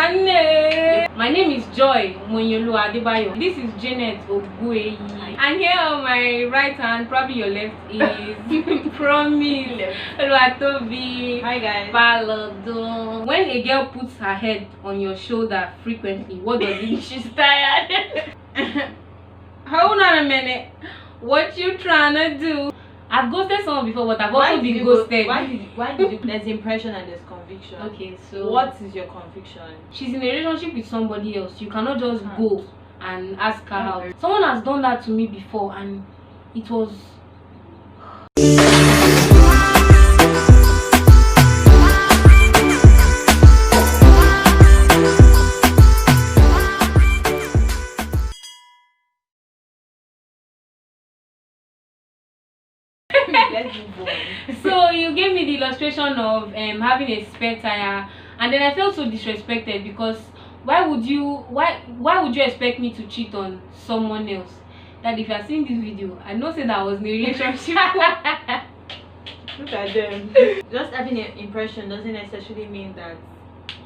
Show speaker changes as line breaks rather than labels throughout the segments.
My name is Joy MOYINOLUWA. This is Janet Ogueyi. And here on my right hand, probably your left, is Promise Oluwatobi.
Hi guys.
Palodo. When a girl puts her head on your shoulder frequently, what does it mean? She's tired. Hold on a minute. What you trying to do? I've ghosted someone before, but I've also been ghosted.
Why did you? There's impression and there's conviction.
Okay, so
what is your conviction?
She's in a relationship with somebody else. You cannot just go and ask her out. Someone has done that to me before, and it was.
Let's move on.
So you gave me the illustration of having a spare tire, and then I felt so disrespected because why would you expect me to cheat on someone else? That if you are seeing this video, I know say that I was in a relationship.
Look at them. Just having an impression doesn't necessarily mean that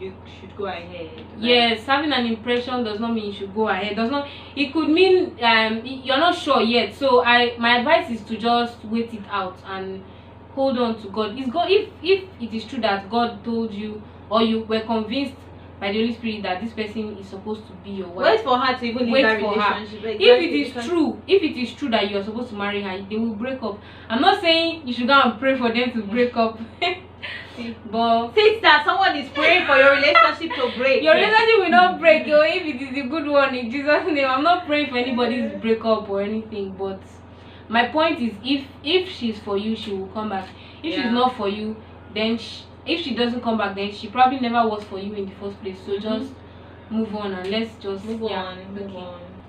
you should go ahead.
Yes, having an impression does not mean you should go ahead. Does not. It could mean you're not sure yet. So my advice is to just wait it out and hold on to God. Is God, if it is true that God told you or you were convinced by the Holy Spirit that this person is supposed to be your wife,
wait for her to even leave that relationship.
If it is true that you are supposed to marry her, they will break up. I'm not saying you should go and pray for them to break up. But
sister, someone is praying for your relationship to break.
Your relationship will not break, if it is a good one, in Jesus' name. I'm not praying for anybody's breakup or anything, but my point is, if she's for you, she will come back. If she's not for you, then if she doesn't come back, then she probably never was for you in the first place. So just move on and let's just
move on.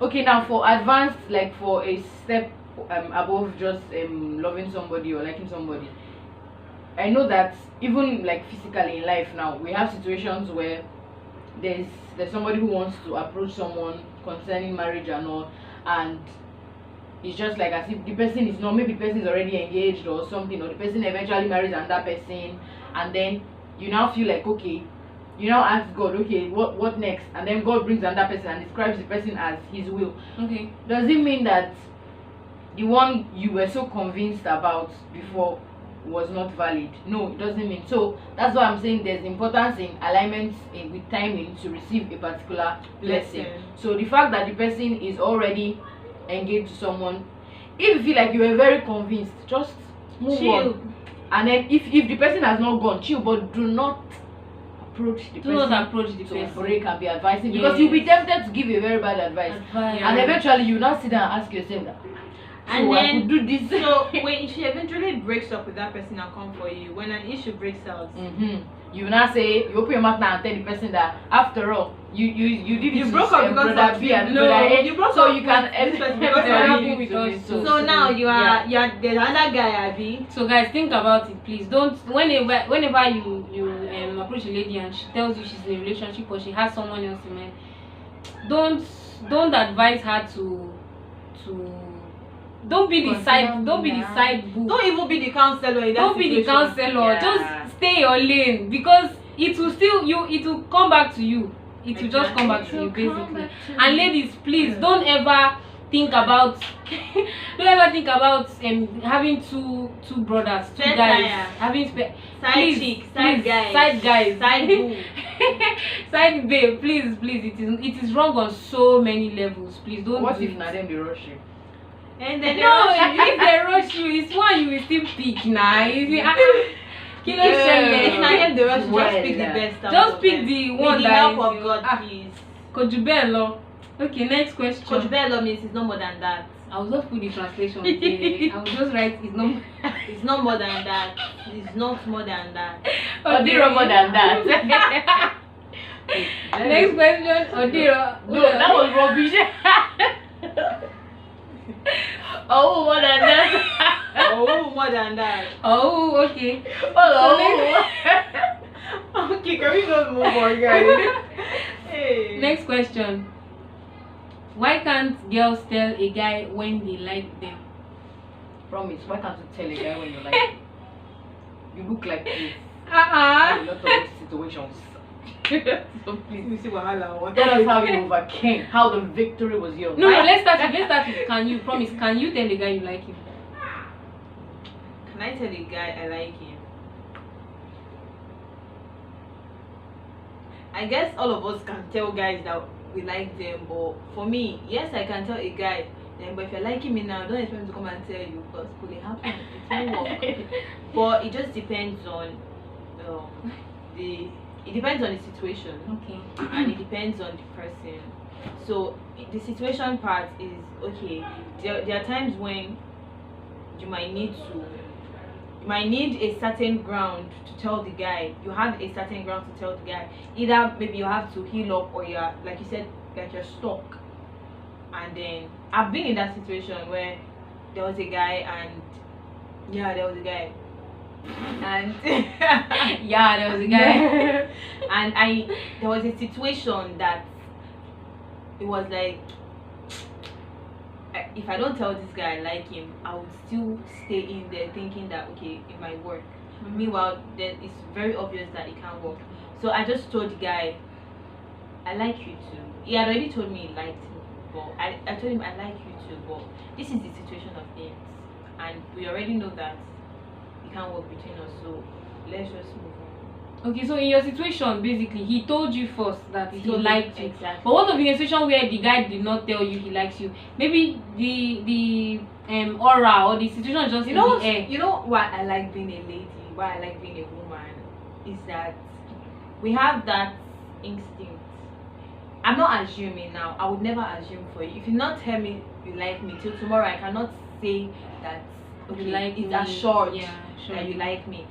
Okay, now for advanced, like for a step above just loving somebody or liking somebody, I know that even like physically in life now, we have situations where there's somebody who wants to approach someone concerning marriage and all, and it's just like as if the person is not, maybe the person is already engaged or something, or the person eventually marries another person, and then you now feel like, okay, you now ask God, okay, what next? And then God brings another person and describes the person as his will.
Okay.
Does it mean that the one you were so convinced about before was not valid? No, it doesn't mean. So that's why I'm saying there's importance in alignment with timing to receive a particular blessing. So the fact that the person is already engaged to someone, if you feel like you were very convinced, just move on. And then if the person has not gone, chill, but do not approach the person.
Do not approach the person.
So break and be advising, because you'll be tempted to give a very bad advice. And eventually you now sit down and ask yourself that,
and
so
then
I could do this.
So when she eventually breaks up with that person and come for you, when an issue breaks out,
you now say, you open your mouth now and tell the person that after all you
broke up because of
B and you broke
so
up you can
so now you are there's another guy, Abby.
So guys, think about it, please. Don't whenever you approach a lady and she tells you she's in a relationship or she has someone else in mind, don't advise her to don't be the side boo.
Don't even be the counselor in that
Don't be the counselor. Just stay your lane, because it will come back to you. It will just come back to you, basically. And ladies, please don't ever think about having two brothers, two guys, having
side guys, side boo.
Side babe. Please, it is wrong on so many levels. Please don't.
What if not them they rush you?
And then
if they rush you, it's one you will still pick now. If
just pick the best.
Just pick the one
with the
that
help of God, please.
Kojubelo. Okay, next question.
Kojubelo means it's no more than that.
I will just put the translation. Okay. I will just write it's not.
It's not more than that. It's not more than that.
Odiro more than that.
Next question, Odiro.
No, that was rubbish. Oh, more than that.
Oh, more than that.
Oh, okay.
Okay, can we just move on, guys? Hey.
Next question. Why can't girls tell a guy when they like them?
Promise, why can't you tell a guy when you like him? You look like this.
A
lot of situations. So please,
We see wahala.
tell us how you overcame, how the victory was yours.
No, let's start with can you promise? Can you tell the guy you like him?
Can I tell a guy I like him? I guess all of us can tell guys that we like them, but for me, yes, I can tell a guy. Then, but if you're liking me now, don't expect me to come and tell you because could it happen? It won't work. But it just depends on it depends on the situation.
Okay.
And it depends on the person. So the situation part is okay. There are times when you might need a certain ground to tell the guy. You have a certain ground to tell the guy. Either maybe you have to heal up, or you're, like you said, like you're stuck. And then I've been in that situation where there was a guy and and
Yeah, there was a guy.
and there was a situation that it was like, if I don't tell this guy I like him, I would still stay in there thinking that okay, it might work. Meanwhile, then it's very obvious that it can't work. So I just told the guy, I like you too. He had already told me he liked me, but I told him I like you too, but this is the situation of things, and we already know that it can't work between us, so let's just move on.
Okay, so in your situation, basically, he told you first that he liked you.
Exactly.
But what of in a situation where the guy did not tell you he likes you? Maybe the aura or the situation just in the air.
You know why I like being a lady, why I like being a woman, is that we have that instinct. I'm not assuming now. I would never assume for you. If you not tell me you like me till tomorrow, I cannot say that okay,
You like
it's
me.
assured
Yeah, sure.
that you like me.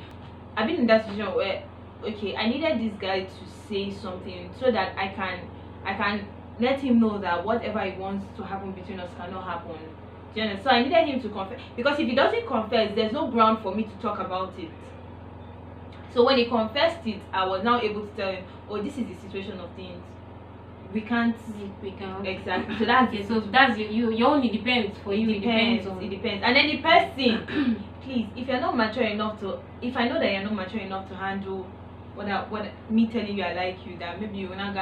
I've been in that situation where okay, I needed this guy to say something so that I can let him know that whatever he wants to happen between us cannot happen. Do you understand? So I needed him to confess, because if he doesn't confess, there's no ground for me to talk about it. So when he confessed it, I was now able to tell him, oh, this is the situation of things. We can't. Exactly. So that's
Okay, so that's your only depends for you. It depends on.
It depends. And then the person, please, if you're not mature enough to, if I know that you're not mature enough to handle what me telling you I like you, that maybe you will not go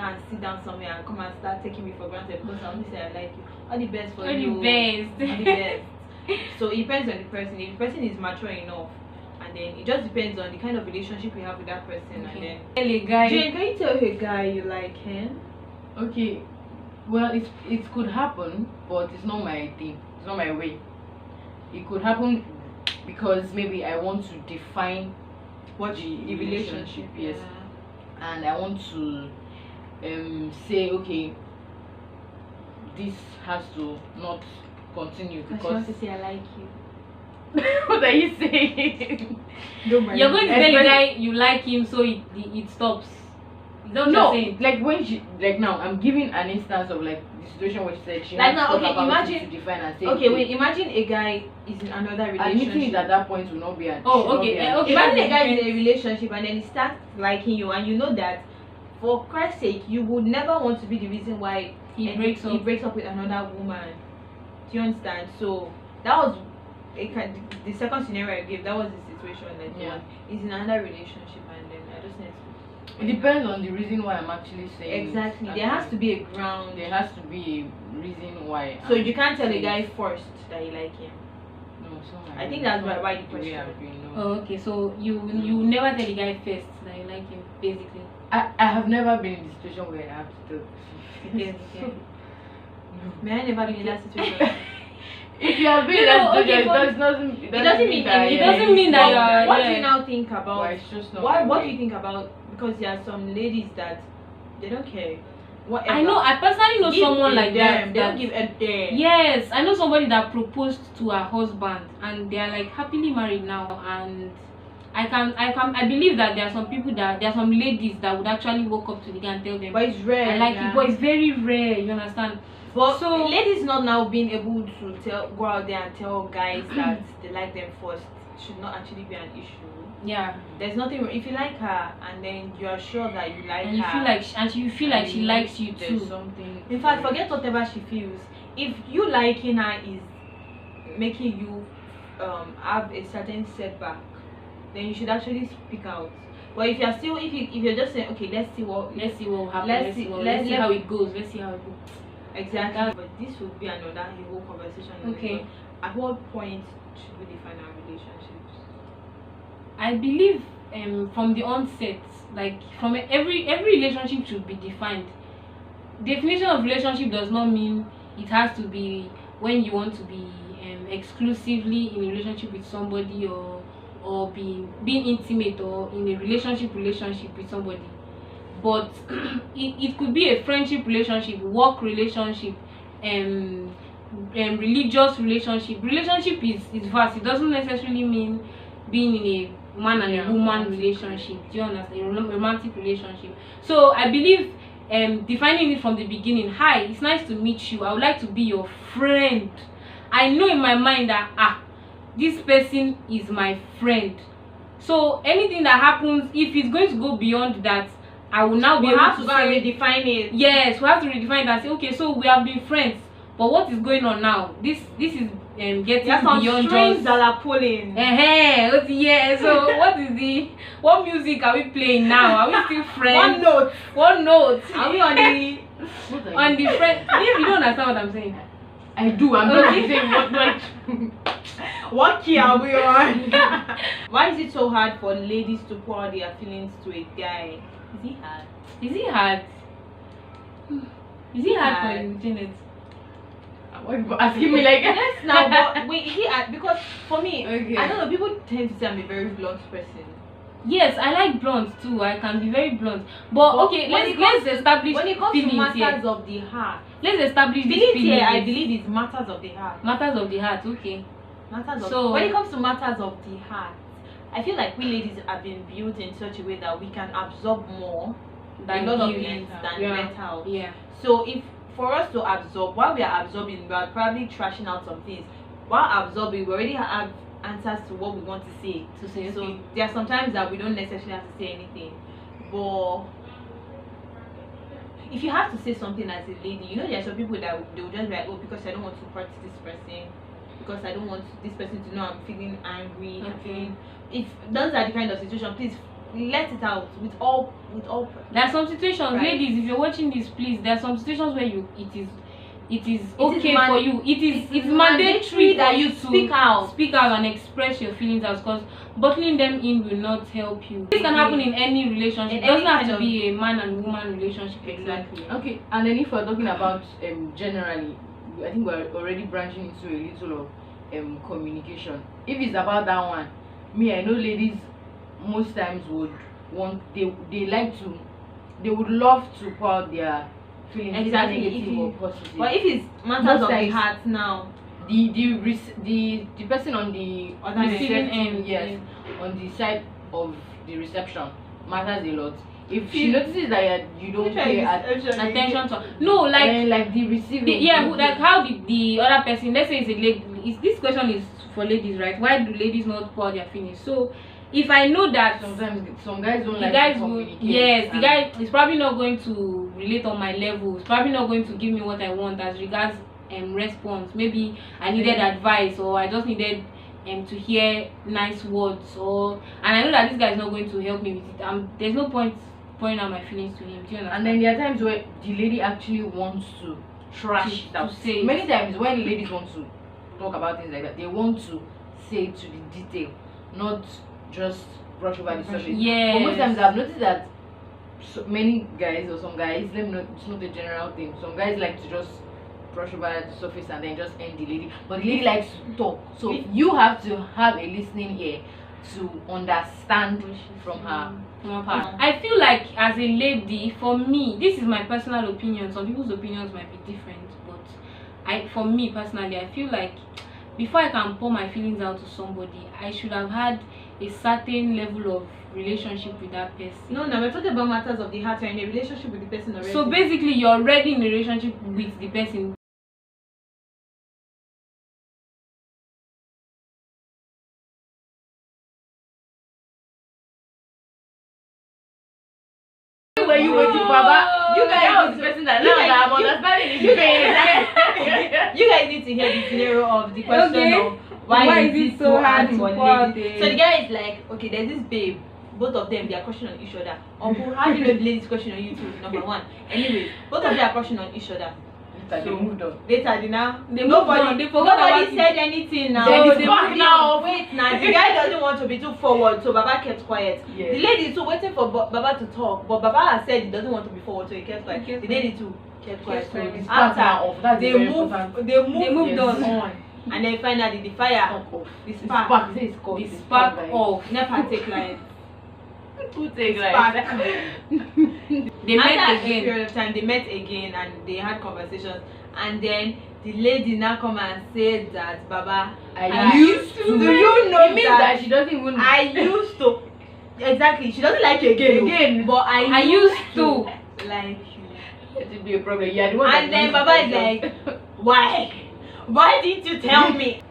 and sit down somewhere and come and start taking me for granted because I only say I like you. All the best for
All
you.
the best.
All the best. So it depends on the person. If the person is mature enough, and then it just depends on the kind of relationship you have with that person.
Okay.
And
Tell a
then
guy.
Jane, can you tell a guy you like him?
Okay, well, it could happen, but it's not my thing. It's not my way. It could happen because maybe I want to define
What
the relationship, yes,
Yeah.
and I want to say, okay, this has to not continue
Because she
because
wants to say I like you.
what are you saying?
You're going to tell a guy you like him, so it stops. Is that what
No,
you're saying?
like when she, like now, I'm giving an instance of like the situation where she said she
Like
has
now,
to
okay,
talk about
imagine-
it to define and say.
Okay, wait, imagine a guy is in another
Admitting it
relationship.
at that point will not be an.
Oh,
should not
okay,
be an
okay.
issue.
Imagine a guy is in a relationship and then he starts liking you, and you know that for Christ's sake, you would never want to be the reason why
He breaks up
with another woman. Do you understand? So that was the second scenario I gave. That was the situation that
Yeah.
he's in another relationship, and then I just need to.
It depends on the reason why I'm actually saying.
Exactly.
it.
There has to be a ground.
There has to be a reason why.
So
I'm
you can't tell a
saying
guy
it.
first that you like him.
No, it's not my
I think
way.
that's
It's not
why the
way
question.
I've been, no.
Oh, okay. So you never tell the guy first that you like him, basically.
I have never been in the situation where I have to tell.
Yes, okay.
No.
May I never be in that situation?
If you have been in
No,
that
okay,
situation,
but
it doesn't
it doesn't mean
that
anything.
It doesn't mean that
But
you are.
what do
yeah.
you now think about?
But it's just not
What
my
do
way.
you think about? Because there are some ladies that they don't care. Whatever.
I know. I personally know
Give
someone
a
like
damn.
that.
They don't
that
give a damn.
Yes, I know somebody that proposed to her husband, and they are like happily married now. And I believe that there are some people there are some ladies that would actually walk up to the guy and tell them,
But it's rare.
I like
yeah.
it, but it's very rare. You understand?
But
So-
ladies not now being able to go out there and tell guys that they like them first should not actually be an issue.
Yeah.
There's nothing wrong. If you like her and then you are sure that you like
And you
her,
feel like you feel like she likes you
There's
too.
something.
in fact, forget whatever she feels. If you liking her is making you have a certain setback, then you should actually speak out. But if you're still, if you're just saying, okay, let's see what
will happen.
let's
Let's see how it goes. Let's see how it goes.
Exactly. But this would be another whole conversation.
Okay.
At what point should we define our relationships?
I believe from the onset, like from every relationship should be defined. Definition of relationship does not mean it has to be when you want to be exclusively in a relationship with somebody, or being intimate, or in a relationship with somebody. But it could be a friendship relationship, work relationship, religious relationship. Relationship is vast. It doesn't necessarily mean being in a man and a woman relationship. Do you understand? A romantic relationship. So I believe defining it from the beginning. Hi, it's nice to meet you. I would like to be your friend. I know in my mind that this person is my friend. So anything that happens, if it's going to go beyond that, I will now be able to
go and redefine it.
Yes, we have to redefine that. Say, okay, so we have been friends, but what is going on now? This is getting beyond
strings that are pulling.
Yeah. So what music are we playing now? Are we still friends? One note.
Are we on the
friend? You don't understand what I'm saying.
I do. I'm not saying
what key are we on? Why is it so hard for ladies to pour out their feelings to a guy? Is it hard?
Is it hard for you, Janet?
Why are you asking me like that?
Yes, now, but wait, is it hard? Because for me,
okay.
I don't know, people tend to say I'm a very blunt person.
Yes, I like blunt too. I can be very blunt. But okay, let's establish
when it comes
feelings
to matters
here.
of the heart.
Let's establish these
Feelings
feelings.
here, I believe it's matters of the heart.
Matters of the heart, okay.
So when it comes to matters of the heart, I feel like we ladies have been built in such a way that we can absorb more
than
a lot of things than let out.
Yeah.
So if for us to absorb, while we are absorbing, we are probably trashing out some things. While absorbing, we already have answers to what we want to say. So there are sometimes that we don't necessarily have to say anything. But if you have to say something as a lady, you know there are some people that they will just be like, oh, because I don't want to hurt this person, because I don't want this person to know I'm feeling angry.
Okay.
If those are the kind of situation, please let it out with all.
There are some situations,
right.
Ladies, if you're watching this, please. There are some situations where it is okay for you. It's mandatory that you speak out and express your feelings out, because bottling them in will not help you. This can happen in any relationship. It doesn't have to be a man and woman relationship.
Exactly.
Okay, and then if we're talking about generally, I think we're already branching into a little of communication. If it's about that one, I know ladies most times would want, they would love to pour out their feelings,
exactly,
negative or positive.
But if it's matters of the heart now,
the person on the
receiving end,
yes, on the side of the reception matters a lot. If she notices that you don't pay
attention to, no,
like the receiving,
like how the other person, let's say it's a lady, this question is for ladies, right? Why do ladies not pour their feelings? So if I know that
sometimes some guys don't like to communicate,
yes, the guy is probably not going to relate on my level. He's probably not going to give me what I want as regards response. Maybe I needed advice, or I just needed to hear nice words, and I know that this guy is not going to help me with it. There's no point pouring out my feelings to him. Do you understand?
And then there are times where the lady actually wants to trash it out. Many times when ladies want to talk about things like that, they want to say it to the detail, not just brush over the surface.
Yeah.
But most times I've noticed that many guys, or some guys, let me know, it's not a general thing. Some guys like to just brush over the surface and then just end the lady. But the lady likes to talk. So you have to have a listening ear to understand from her part.
I feel like as a lady, for me, this is my personal opinion. Some people's opinions might be different, but for me personally, I feel like before I can pour my feelings out to somebody, I should have had a certain level of relationship with that person.
No, we're talking about matters of the heart. You're in a relationship with the person already.
So basically, you're already in a relationship with the person.
Were you waiting, Baba? You guys are the person that now that I'm understanding
you guys need to hear the scenario of the question of why is it so hard for ladies. So the guy is like, okay, there's this babe. both of them, they are crushing on each other. Uncle, how do you know the ladies crushing on you too? Number one. Anyways, both of them are crushing on each other.
Later they moved on.
Later, they
moved on. They forgot about
nobody said anything now.
Then it's
They
back
moved
now.
on. Wait, now the guy doesn't want to be too forward, so Baba kept quiet.
Yeah.
The lady too waiting for Baba to talk, but Baba has said he doesn't want to be forward, so he kept quiet. The lady too kept quiet.
So this
After
partner off. That's
they
very
moved,
important.
they moved
Yes.
on, and then finally the fire, the
The
spark,
spark. Say it's called.
The spark
like-
off.
never take light.
Who take
Spark.
like?
They met
After a
again.
period of time, they met again and they had conversations, and then the lady now come and said that Baba,
I used to.
Do you know
It means that she doesn't even.
I used to. Exactly, she doesn't like you again. But I
used to
like you.
It would be a problem. Yeah, the one.
And then Baba is like, why? Why didn't you tell me?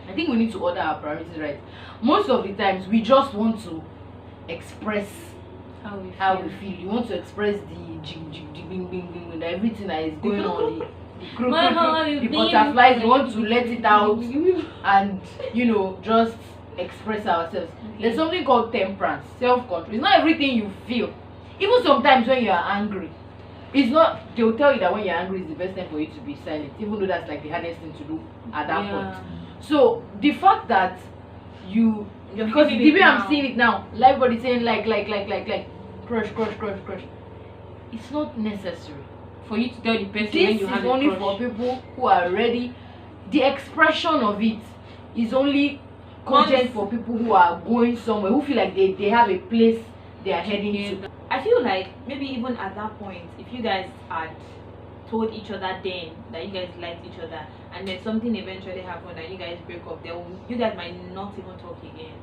I think we need to order our priorities right. Most of the times, we just want to express how we feel. You want to express the jig jig jig bing bing bing and everything that is going on. The crook,
My heart is
the
beating.
butterflies. We want to let it out and just express ourselves. There's something called temperance, self-control. It's not everything you feel. Even sometimes when you are angry, it's not. They'll tell you that when you're angry is the best time for you to be silent, even though that's like the hardest thing to do at that point. So the fact that because the way I'm seeing it now, everybody saying like crush. It's not necessary.
For you to tell the person when
This
you
is
have
only
a crush.
for people who are ready. The expression of it is only content for people who are going somewhere, who feel like they have a place they are heading to.
I feel like maybe even at that point, if you guys had told each other then that you guys liked each other, and then something eventually happened and you guys break up, then you guys might not even talk again.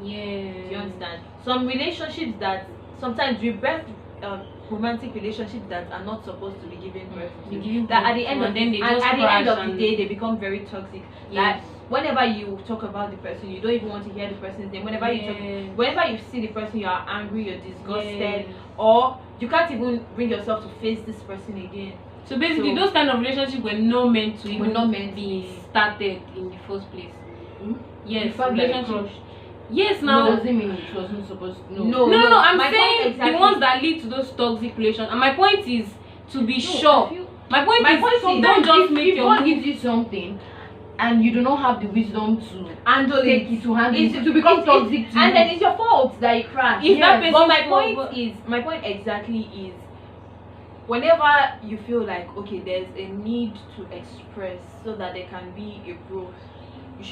Yeah.
Do you understand? Some relationships that sometimes we birth romantic relationships that are not supposed to be given birth to. That at the end of the day they become very toxic. Like whenever you talk about the person, you don't even want to hear the person's name. Whenever you see the person, you are angry, you're disgusted, or you can't even bring yourself to face this person again.
So basically, those kind of relationships were not meant to
be
started in the first place. Yes,
Like
relationship. Yes, now.
No, doesn't mean it wasn't supposed to.
No. I'm saying the ones that lead to those toxic relations. And my point is to be sure. My point is don't just make your
God gives you something, and you do not have the wisdom to
handle
take it to handle it to become toxic to you.
And then it's your fault that you crash.
If that person
But my point exactly is, whenever you feel like okay, there's a need to express so that there can be a growth, there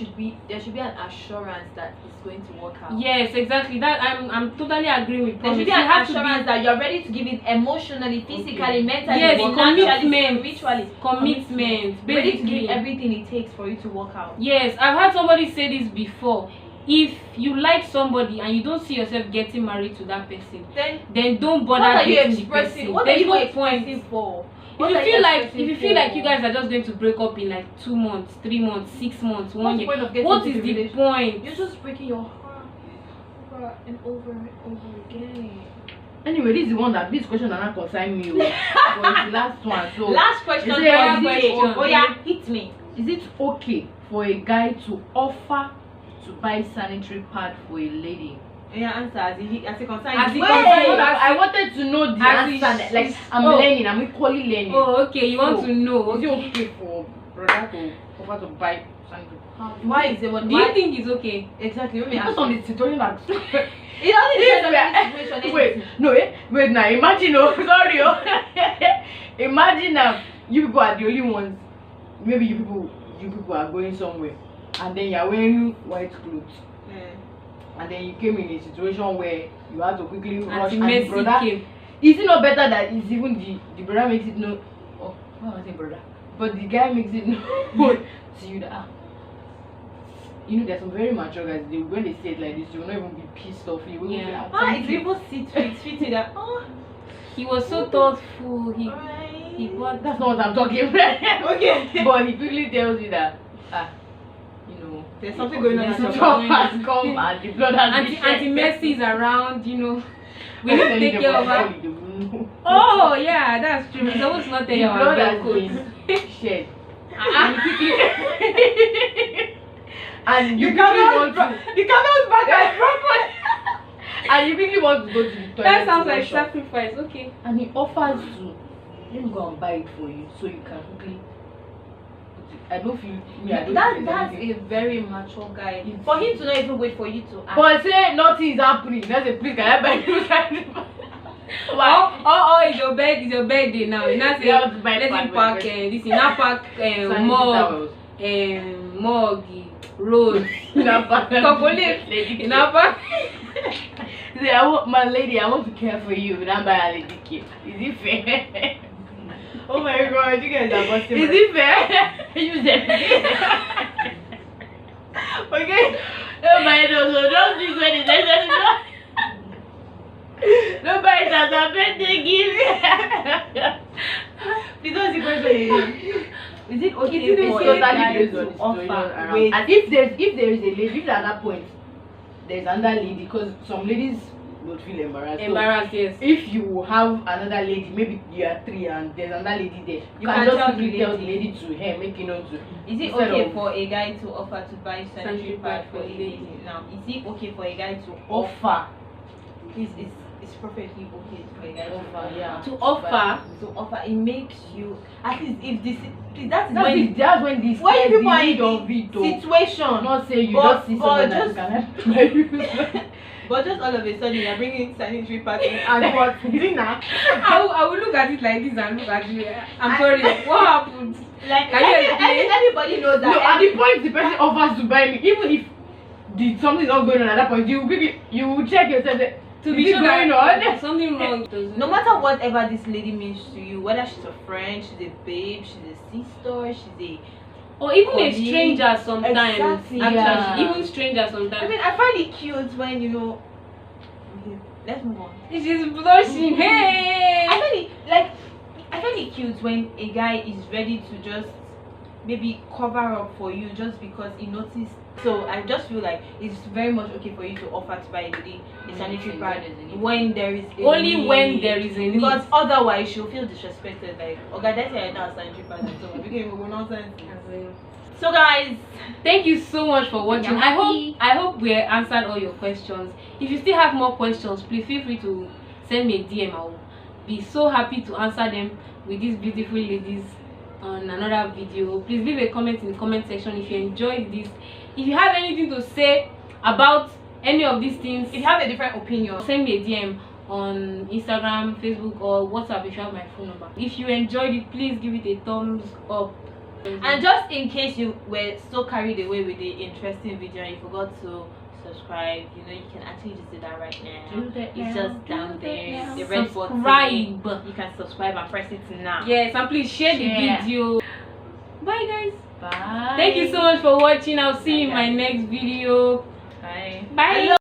should be an assurance that it's going to work out.
Yes, exactly. That I'm totally agreeing with.
There should be an assurance that you're ready to give it emotionally, physically, mentally,
yes,
financially, spiritually.
Commitment.
Ready to give everything it takes for you to work out.
Yes, I've heard somebody say this before. If you like somebody and you don't see yourself getting married to that person, then don't bother.
What are you
dating the
expressing?
person.
What
There's
are you
no
expressing
point.
for?
If you feel like you guys are just going to break up in like 2 months, 3 months, 6 months, 1 year, what is the point?
You're just breaking your heart over and over again.
Anyway, this is the one that this question are not concern me. But it's the last one. So
last question. Oh yeah, hit me.
Is it okay for a guy to offer to buy sanitary pad for a lady?
Yeah, answer as it concerns.
I wanted to know the answer. Like I'm learning. I'm equally learning.
Oh, okay. You want to know?
Is it okay for brother to offer to buy sanitary pad?
Why is it?
Do you think it's okay?
Exactly.
Because on the situation that.
It only depends on the situation.
Wait now. Imagine, imagine now you people are the only ones. Maybe you people are going somewhere, and then you are wearing white clothes. And then you came in a situation where you had to quickly rush and the brother came. Is it not better that it's even the brother makes it know? Oh, what was it, brother? But the guy makes it know to you that there's some very mature guys. When they say it like this, you will not even be pissed off. You will be
it's people sit with that.
He was so thoughtful. He bought.
That's not what I'm talking about. Okay. But he quickly tells you that
there's something going on.
The drop has come and the blood has been shed.
Auntie Mercy is around, we need to take care of her. Oh yeah, that's true. We're supposed to not tell you our blood
has shed. And you come out back and broken. and he really wants to go to the toilet.
That sounds
to
like
wash up.
sacrifice. Okay.
And he offers to let me go and buy it for you so you can quickly put it. I don't feel me. I don't feel
That's
anything.
a very mature guy. For him to not even wait for you to ask.
But say nothing is happening. That's a please can I buy you? Why?
Oh, it's your birthday now. You not say
You have to buy
let
pack
him pack
with
this. You not pack
Sanitary
mug,
towels.
mug, rose,
You not pack
chocolate. You not pack.
Say, I want my lady. I want to care for you. Not buy a lady cake. Is it fair? Oh my God, you guys are busting. Is it fair? You said. Okay. Oh my God, so don't do when it's necessary. Nobody has a birthday gift. Please don't see question again.
Is it okay
Is it
for
okay?
a guy
Totally based on
to
the situation
offer?
around.
Wait,
And if there is a lady, if at that point there's another lady, because some ladies would feel embarrassed.
Embarrassed, yes.
So if you have another lady, maybe you are three and there's another lady there, you
can
can just
tell
quickly
the
tell the
lady.
lady to her, make you know to.
is it
instead
okay
of
for a guy to offer to buy sanitary
Sanitary
pad
pad
for a
for a
lady?
lady?
Now, is it okay for a guy to
offer?
It's perfectly okay for a guy to
Offer, yeah.
To offer.
To offer, it makes you at least if this that's
That's
when
it. That's when this
when people are
need
in
of it.
the situation.
Not say you
But-
just see
but
someone
just-
that can help you.
But just all of a sudden you're bringing sanitary pads
And what dinner?
I will look at it like this and look at you. I'm sorry. What happened?
like
Can you explain?
everybody knows that.
No, at the point the person offers to buy me, even if something is not going on at that point, you will check yourself. That,
To
is
be
it
sure
going
that
on?
something wrong.
No matter whatever this lady means to you, whether she's a friend, she's a babe, she's a sister, she's
Or even a
Colleague.
stranger sometimes.
Exactly,
Actually,
yeah.
even stranger sometimes.
I mean, I find it cute when okay, let's move on.
She's blushing. Hey.
I find it cute when a guy is ready to just maybe cover up for you just because he noticed. So I just feel like it's very much okay for you to offer to buy a lady a sanitary pad when there is a
Only
need.
when there is a need.
Because otherwise she'll feel disrespected. Like, okay, that's why I don't have sanitary pad and so on. Because we will nonsense. So guys,
Thank you so much for watching.
Yeah.
I hope we answered all your questions. If you still have more questions, please feel free to send me a DM. I'll be so happy to answer them with these beautiful ladies on another video. Please leave a comment in the comment section if you enjoyed this. If you have anything to say about any of these things,
if you have a different opinion,
send me a DM on Instagram, Facebook, or WhatsApp if you have my phone number. If you enjoyed it, please give it a thumbs up.
and just in case you were so carried away with the interesting video and you forgot to subscribe, you can actually just do that right now. It's just down there, the red button.
Subscribe.
You can subscribe and press it now.
Yes, and please share the video. Bye guys.
Bye.
Thank you so much for watching. I'll see you in my next video.
Bye.
Bye.